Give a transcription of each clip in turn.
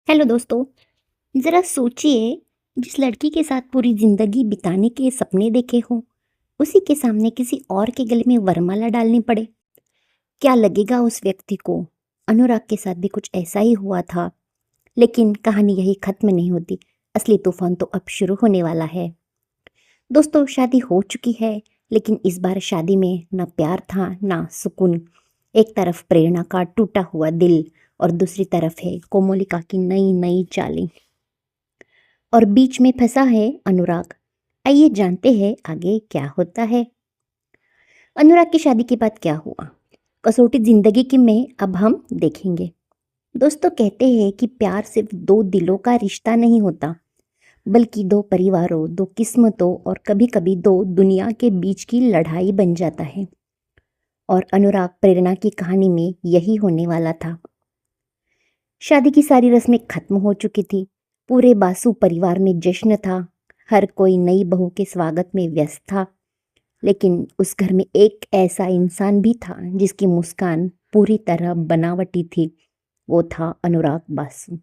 Hello दोस्तों। ज़रा सोचिए, जिस लड़की के साथ पूरी ज़िंदगी बिताने के सपने देखे हों, उसी के सामने किसी और के गले में वरमाला डालनी पड़े। क्या लगेगा उस व्यक्ति को? अनुराग के साथ भी कुछ ऐसा ही हुआ था, लेकिन कहानी यही खत्म नहीं होती। असली तूफान तो अब शुरू होने वाला है। दोस्तों, शादी हो चुकी है, लेकिन इस बार शादी में ना प्यार था ना सुकून। एक तरफ प्रेरणा का टूटा हुआ दिल और दूसरी तरफ है कोमोलिका की नई नई चालें। और बीच में फंसा है अनुराग। आइए जानते हैं आगे क्या होता है। अनुराग की शादी के बाद क्या हुआ, कसौटी जिंदगी की में अब हम देखेंगे। दोस्तों, कहते हैं कि प्यार सिर्फ दो दिलों का रिश्ता नहीं होता, बल्कि दो परिवारों, दो किस्मतों और कभी कभी दो दुनिया के बीच की लड़ाई बन जाता है। और अनुराग प्रेरणा की कहानी में यही होने वाला था। शादी की सारी रस्में खत्म हो चुकी थी। पूरे बासु परिवार में जश्न था। हर कोई नई बहू के स्वागत में व्यस्त था। लेकिन उस घर में एक ऐसा इंसान भी था जिसकी मुस्कान पूरी तरह बनावटी थी। वो था अनुराग बासु।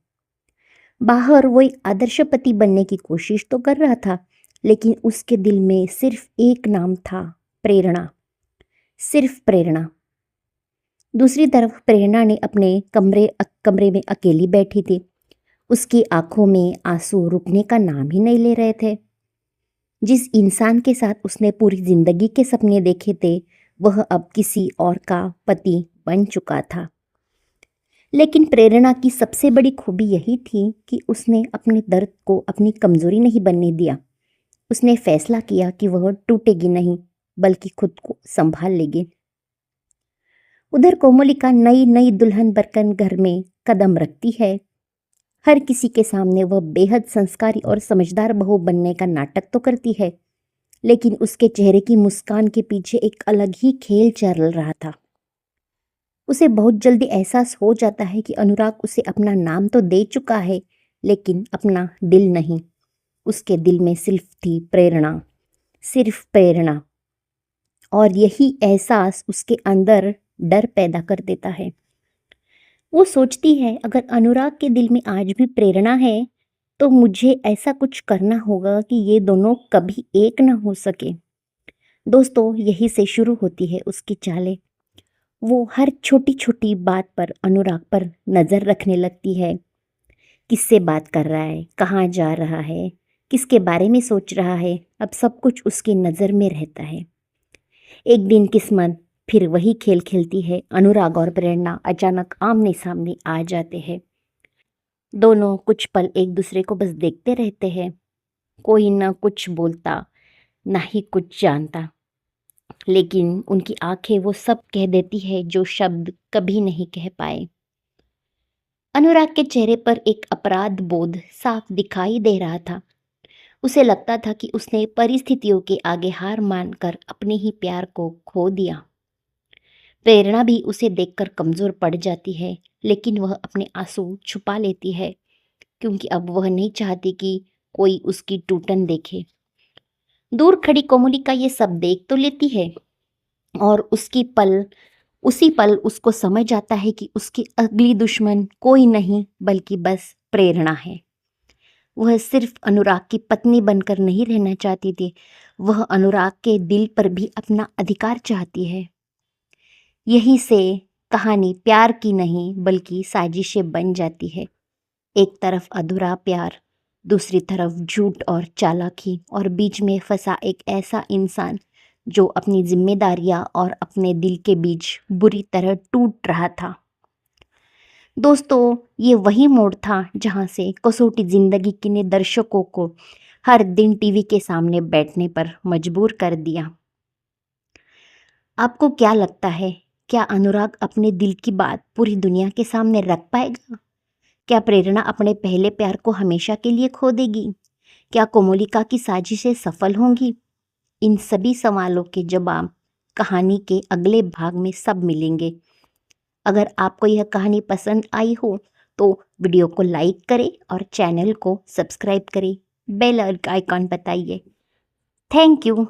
बाहर वो एक आदर्श पति बनने की कोशिश तो कर रहा था, लेकिन उसके दिल में सिर्फ एक नाम था, प्रेरणा। सिर्फ प्रेरणा। दूसरी तरफ प्रेरणा ने अपने कमरे में अकेली बैठी थी। उसकी आंखों में आंसू रुकने का नाम ही नहीं ले रहे थे। जिस इंसान के साथ उसने पूरी जिंदगी के सपने देखे थे, वह अब किसी और का पति बन चुका था। लेकिन प्रेरणा की सबसे बड़ी खूबी यही थी कि उसने अपने दर्द को अपनी कमजोरी नहीं बनने दिया। उसने फैसला किया कि वह टूटेगी नहीं, बल्कि खुद को संभाल लेगी। उधर कोमलिका नई नई दुल्हन बनकर घर में कदम रखती है। हर किसी के सामने वह बेहद संस्कारी और समझदार बहू बनने का नाटक तो करती है, लेकिन उसके चेहरे की मुस्कान के पीछे एक अलग ही खेल चल रहा था। उसे बहुत जल्दी एहसास हो जाता है कि अनुराग उसे अपना नाम तो दे चुका है, लेकिन अपना दिल नहीं। उसके दिल में सिर्फ थी प्रेरणा, सिर्फ प्रेरणा। और यही एहसास उसके अंदर डर पैदा कर देता है। वो सोचती है, अगर अनुराग के दिल में आज भी प्रेरणा है, तो मुझे ऐसा कुछ करना होगा कि ये दोनों कभी एक ना हो सके। दोस्तों, यही से शुरू होती है उसकी चालें। वो हर छोटी छोटी बात पर अनुराग पर नज़र रखने लगती है। किससे बात कर रहा है, कहाँ जा रहा है, किसके बारे में सोच रहा है, अब सब कुछ उसकी नज़र में रहता है। एक दिन किस्मत फिर वही खेल खेलती है। अनुराग और प्रेरणा अचानक आमने सामने आ जाते हैं। दोनों कुछ पल एक दूसरे को बस देखते रहते हैं। कोई ना कुछ बोलता, ना ही कुछ जानता, लेकिन उनकी आंखें वो सब कह देती है जो शब्द कभी नहीं कह पाए। अनुराग के चेहरे पर एक अपराध बोध साफ दिखाई दे रहा था। उसे लगता था कि उसने परिस्थितियों के आगे हार मानकर अपने ही प्यार को खो दिया। प्रेरणा भी उसे देखकर कमजोर पड़ जाती है, लेकिन वह अपने आंसू छुपा लेती है, क्योंकि अब वह नहीं चाहती कि कोई उसकी टूटन देखे। दूर खड़ी कोमलिका ये सब देख तो लेती है, और उसी पल उसको समझ आता है कि उसकी अगली दुश्मन कोई नहीं बल्कि बस प्रेरणा है। वह सिर्फ अनुराग की पत्नी बनकर नहीं रहना चाहती थी, वह अनुराग के दिल पर भी अपना अधिकार चाहती है। यहीं से कहानी प्यार की नहीं बल्कि साजिशें बन जाती है। एक तरफ अधूरा प्यार, दूसरी तरफ झूठ और चालाकी, और बीच में फंसा एक ऐसा इंसान जो अपनी जिम्मेदारियां और अपने दिल के बीच बुरी तरह टूट रहा था। दोस्तों, ये वही मोड़ था जहां से कसौटी जिंदगी की ने दर्शकों को हर दिन टीवी के सामने बैठने पर मजबूर कर दिया। आपको क्या लगता है, क्या अनुराग अपने दिल की बात पूरी दुनिया के सामने रख पाएगा? क्या प्रेरणा अपने पहले प्यार को हमेशा के लिए खो देगी? क्या कोमोलिका की साजिशें सफल होंगी? इन सभी सवालों के जवाब कहानी के अगले भाग में सब मिलेंगे। अगर आपको यह कहानी पसंद आई हो तो वीडियो को लाइक करें और चैनल को सब्सक्राइब करें। बेल आइकॉन बताइए। Thank you.